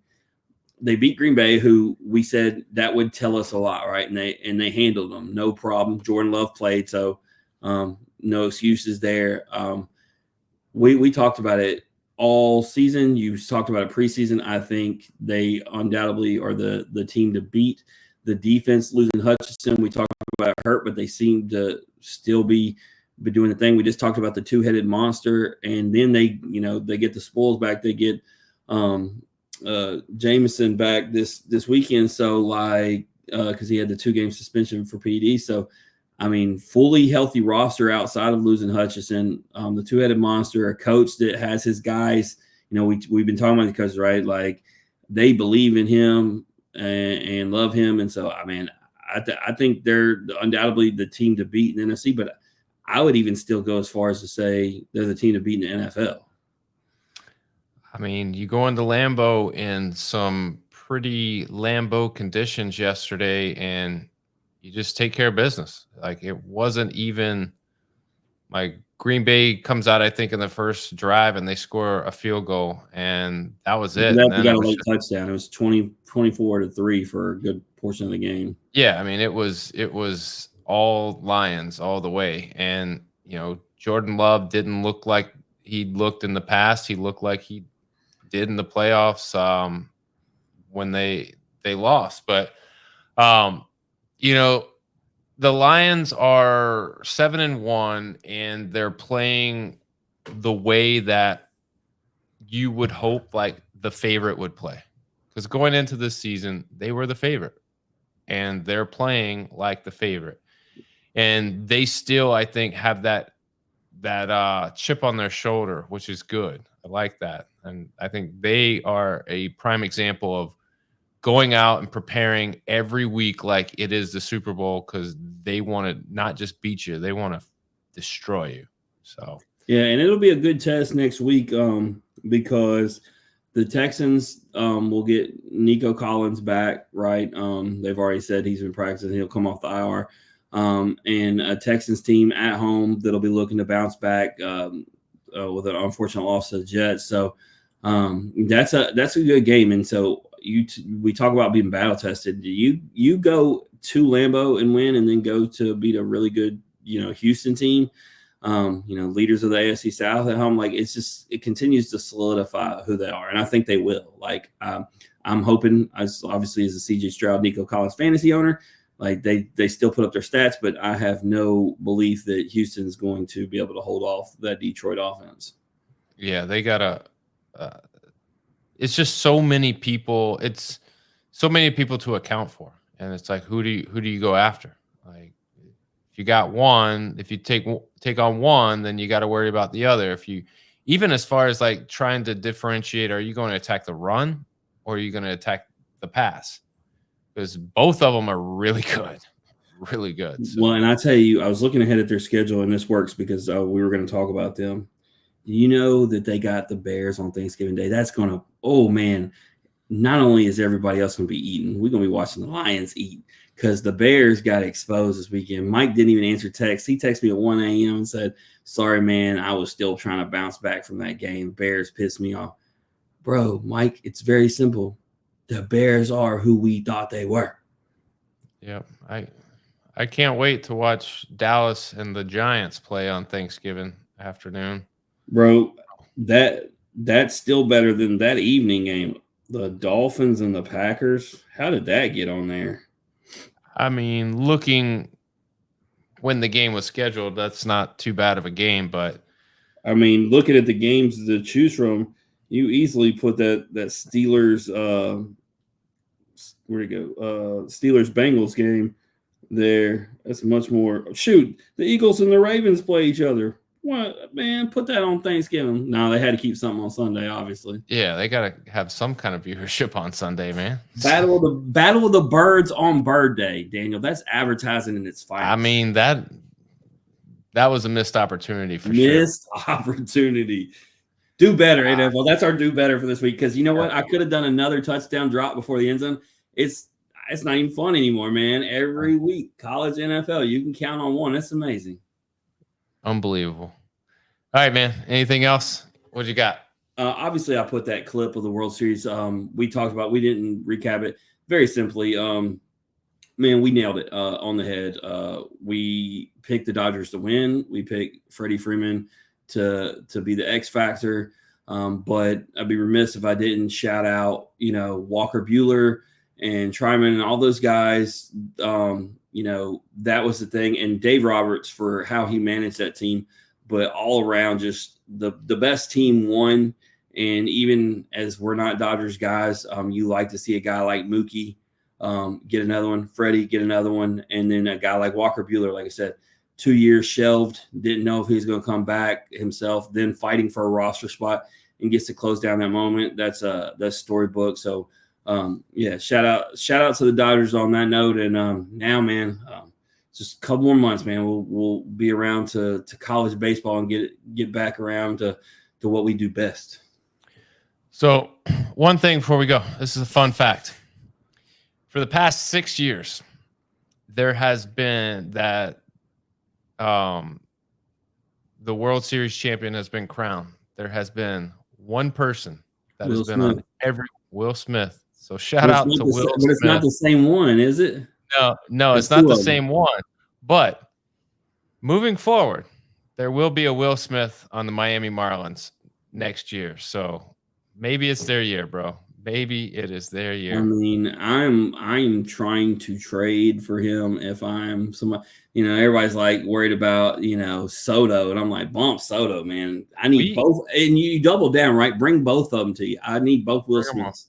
they beat Green Bay, who we said that would tell us a lot, right? And they handled them, no problem. Jordan Love played, so no excuses there. We talked about it all season. You talked about it preseason. I think they undoubtedly are the team to beat. The defense losing Hutchinson, we talked about hurt, but they seem to still be doing the thing. We just talked about the two-headed monster, and then they get the spoils back. They get Jameson back this weekend. So because he had the 2-game suspension for PD. So, I mean, fully healthy roster outside of losing Hutchinson, the two-headed monster, a coach that has his guys. We've been talking about the coaches, right? Like, they believe in him and love him. And so, I mean, I think they're undoubtedly the team to beat in the NFC, but I would even still go as far as to say they're the team to beat in the NFL. I mean, you go into Lambeau in some pretty Lambeau conditions yesterday, and you just take care of business. Like, it wasn't even like Green Bay comes out, I think, in the first drive, and they score a field goal, and that was it. They got a late touchdown. It was 24-3 for a good portion of the game. Yeah, I mean, it was all Lions all the way. And, Jordan Love didn't look like he looked in the past. He looked like he did in the playoffs when they lost. But, the Lions are 7-1, and they're playing the way that you would hope like the favorite would play. Because going into this season, they were the favorite, and they're playing like the favorite. And they still, I think, have that chip on their shoulder, which is good. I like that. And I think they are a prime example of going out and preparing every week like it is the Super Bowl, because they want to not just beat you, they want to destroy you. So yeah, and it'll be a good test next week because the Texans will get Nico Collins back, right? They've already said he's been practicing. He'll come off the IR. And a Texans team at home that'll be looking to bounce back with an unfortunate loss to the Jets. So that's a good game. And so we talk about being battle tested. You go to Lambeau and win, and then go to beat a really good Houston team. Leaders of the AFC South at home. Like, it continues to solidify who they are, and I think they will. Like, I'm hoping, obviously as a CJ Stroud, Nico Collins fantasy owner, like they still put up their stats, but I have no belief that Houston's going to be able to hold off that Detroit offense. Yeah, they gotta. It's just so many people. It's so many people to account for, and it's like, who do you go after? Like, if you got one, if you take on one, then you got to worry about the other. If you, even as far as like trying to differentiate, are you going to attack the run or are you going to attack the pass? Because both of them are really good, really good. So. Well, and I tell you, I was looking ahead at their schedule, and this works because we were going to talk about them. You know that they got the Bears on Thanksgiving Day. That's going to, oh man, not only is everybody else going to be eating, we're going to be watching the Lions eat because the Bears got exposed this weekend. Mike didn't even answer text. He texted me at 1 a.m. and said, sorry, man, I was still trying to bounce back from that game. Bears pissed me off. Bro, Mike, it's very simple. The Bears are who we thought they were. Yep. I can't wait to watch Dallas and the Giants play on Thanksgiving afternoon. Bro, that's still better than that evening game. The Dolphins and the Packers. How did that get on there? I mean, looking when the game was scheduled, that's not too bad of a game, but I mean, looking at the games to choose from, you easily put that Steelers where'd it go? Steelers Bengals game there. That's much more. Shoot, the Eagles and the Ravens play each other. What, man? Put that on Thanksgiving. No, they had to keep something on Sunday, obviously. yeah, they got to have some kind of viewership on Sunday, man. Battle of the Birds on Bird Day, Daniel. That's advertising in its finest. I mean, that was a missed opportunity for missed opportunity. Do better, NFL. That's our do better for this week. Because you know what? I could have done another touchdown drop before the end zone. It's not even fun anymore, man. Every week, college NFL, you can count on one. That's amazing. Unbelievable. All right, man. Anything else? What you got? Obviously, I put that clip of the World Series. We talked about. We didn't recap it. Very simply, man, we nailed it on the head. We picked the Dodgers to win. We picked Freddie Freeman to be the X factor. But I'd be remiss if I didn't shout out, Walker Buehler and Tryman and all those guys. That was the thing. And Dave Roberts for how he managed that team. But all around, just the best team won. And even as we're not Dodgers guys, you like to see a guy like Mookie get another one, Freddie get another one, and then a guy like Walker Buehler, like I said, 2 years shelved, didn't know if he was going to come back himself, then fighting for a roster spot and gets to close down that moment. That's storybook. So shout out to the Dodgers on that note. And now, man, just a couple more months, man. We'll be around to college baseball and get back around to what we do best. So one thing before we go, this is a fun fact. For the past 6 years, there has been that the World Series champion has been crowned. There has been one person that has been on every Will Smith. So shout out to Will Smith. But it's not the same one, is it? No, it's not the same one. But moving forward, there will be a Will Smith on the Miami Marlins next year. So maybe it's their year, bro. Maybe it is their year. I mean, I'm trying to trade for him if I'm somebody. Everybody's like worried about Soto, and I'm like, bump Soto, man. I need both, and you double down, right? Bring both of them to you. I need both Will Smiths.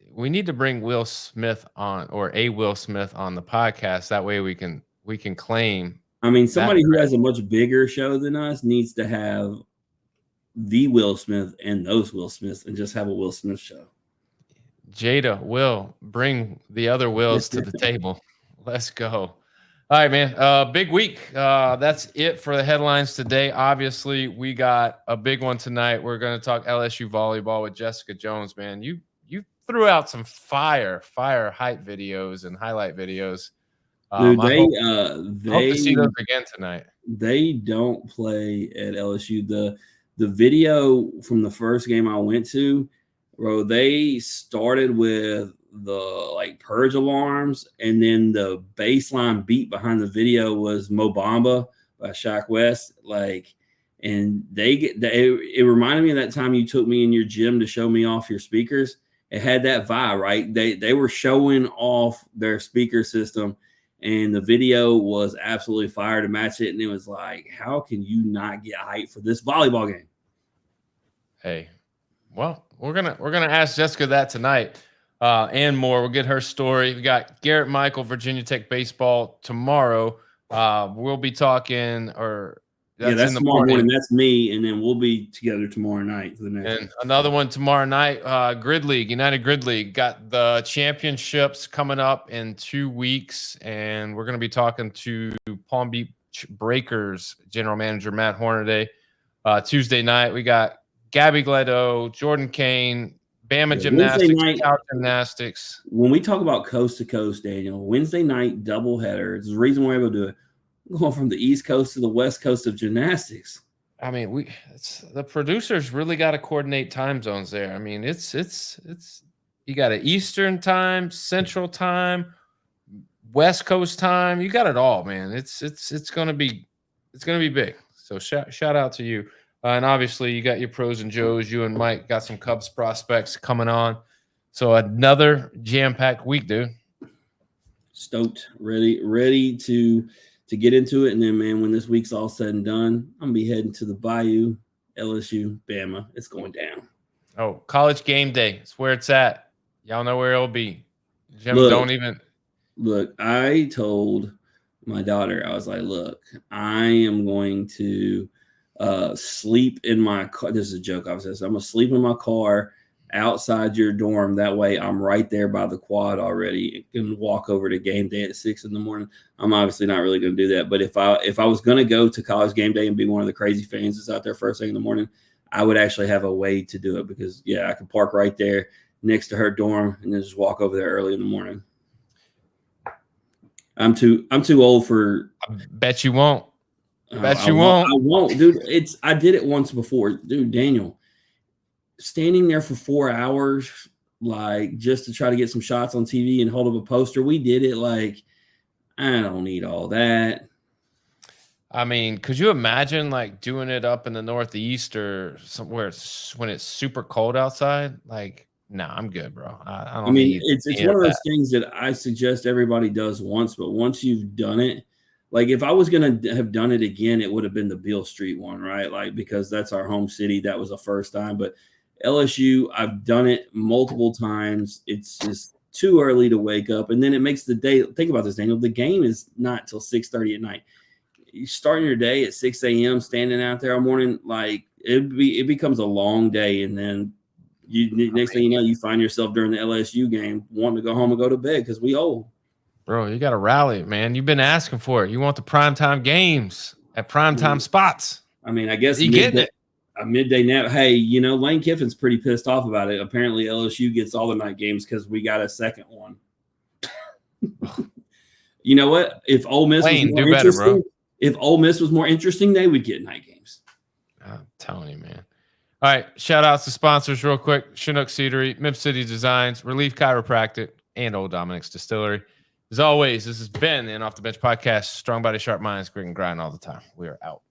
We need to bring Will Smith on, or a Will Smith on the podcast. That way we can claim. I mean, somebody who has a much bigger show than us needs to have the Will Smith and those Will Smiths, and just have a Will Smith show. Jada will bring the other Wills to the table. Let's go. All right, man. Big week. That's it for the headlines today. Obviously, we got a big one tonight. We're going to talk LSU volleyball with Jessica Jones, man. You threw out some fire hype videos and highlight videos. Dude, I hope to see those again tonight. They don't play at LSU. The video from the first game I went to, bro, they started with the purge alarms, and then the baseline beat behind the video was Mo Bamba by Shaq West. And it reminded me of that time you took me in your gym to show me off your speakers. It had that vibe, right? They were showing off their speaker system, and the video was absolutely fire to match it. And it was like, how can you not get hyped for this volleyball game? Hey, well, we're gonna ask Jessica that tonight and more. We'll get her story. We got Garrett Michael, Virginia Tech baseball tomorrow. We'll be talking, or that's in the tomorrow morning. That's me, and then we'll be together tomorrow night for the next. And another one tomorrow night. Grid League, United Grid League, got the championships coming up in 2 weeks, and we're going to be talking to Palm Beach Breakers general manager Matt Hornaday. Tuesday night, we got Gabby Gledo, Jordan Kane, Bama Gymnastics, Cal Gymnastics. When we talk about coast to coast, Daniel, Wednesday night doubleheader. It's the reason we're able to do it. We're going from the East Coast to the West Coast of gymnastics. I mean, the producers really got to coordinate time zones there. I mean, it's you got an Eastern time, Central time, West Coast time. You got it all, man. It's gonna be big. So shout out to you. And obviously, you got your pros and Joes. You and Mike got some Cubs prospects coming on. So another jam-packed week, dude. Stoked, ready to get into it. And then, man, when this week's all said and done, I'm gonna be heading to the Bayou, LSU, Bama. It's going down. Oh, college game day. It's where it's at. Y'all know where it'll be. Jim, Look, I told my daughter, I was like, look, I am going to sleep in my car. This is a joke, obviously. So I'm gonna sleep in my car outside your dorm. That way I'm right there by the quad already and walk over to game day at 6 a.m. I'm obviously not really going to do that. But if I was going to go to college game day and be one of the crazy fans that's out there first thing in the morning, I would actually have a way to do it because, yeah, I could park right there next to her dorm and then just walk over there early in the morning. I'm too old for. I bet you won't. I won't, dude. I did it once before, dude. Daniel, standing there for 4 hours, like just to try to get some shots on TV and hold up a poster. We did it. Like, I don't need all that. I mean, could you imagine like doing it up in the Northeast or somewhere when it's super cold outside? Like, no, I'm good, bro. I don't need it's one of those things that I suggest everybody does once, but once you've done it, like if I was going to have done it again, it would have been the Beale Street one, right? Like, because that's our home city. That was the first time. But LSU, I've done it multiple times. It's just too early to wake up. And then it makes the day. Think about this, Daniel. The game is not till 6:30 at night. You starting your day at 6 a.m., standing out there all morning, like it becomes a long day. And then next thing you know, you find yourself during the LSU game wanting to go home and go to bed because we old. Bro, you got to rally, man. You've been asking for it. You want the primetime games at primetime spots. I mean, I guess you getting it. A midday nap. Hey, Lane Kiffin's pretty pissed off about it. Apparently, LSU gets all the night games because we got a second one. You know what? If Ole Miss was more interesting, if Ole Miss was more interesting, they would get night games. I'm telling you, man. All right, shout outs to sponsors real quick. Chinook Seedery, Mip City Designs, Relief Chiropractic, and Old Dominic's Distillery. As always, this has been the Off the Bench podcast. Strong body, sharp minds, grit and grind all the time. We are out.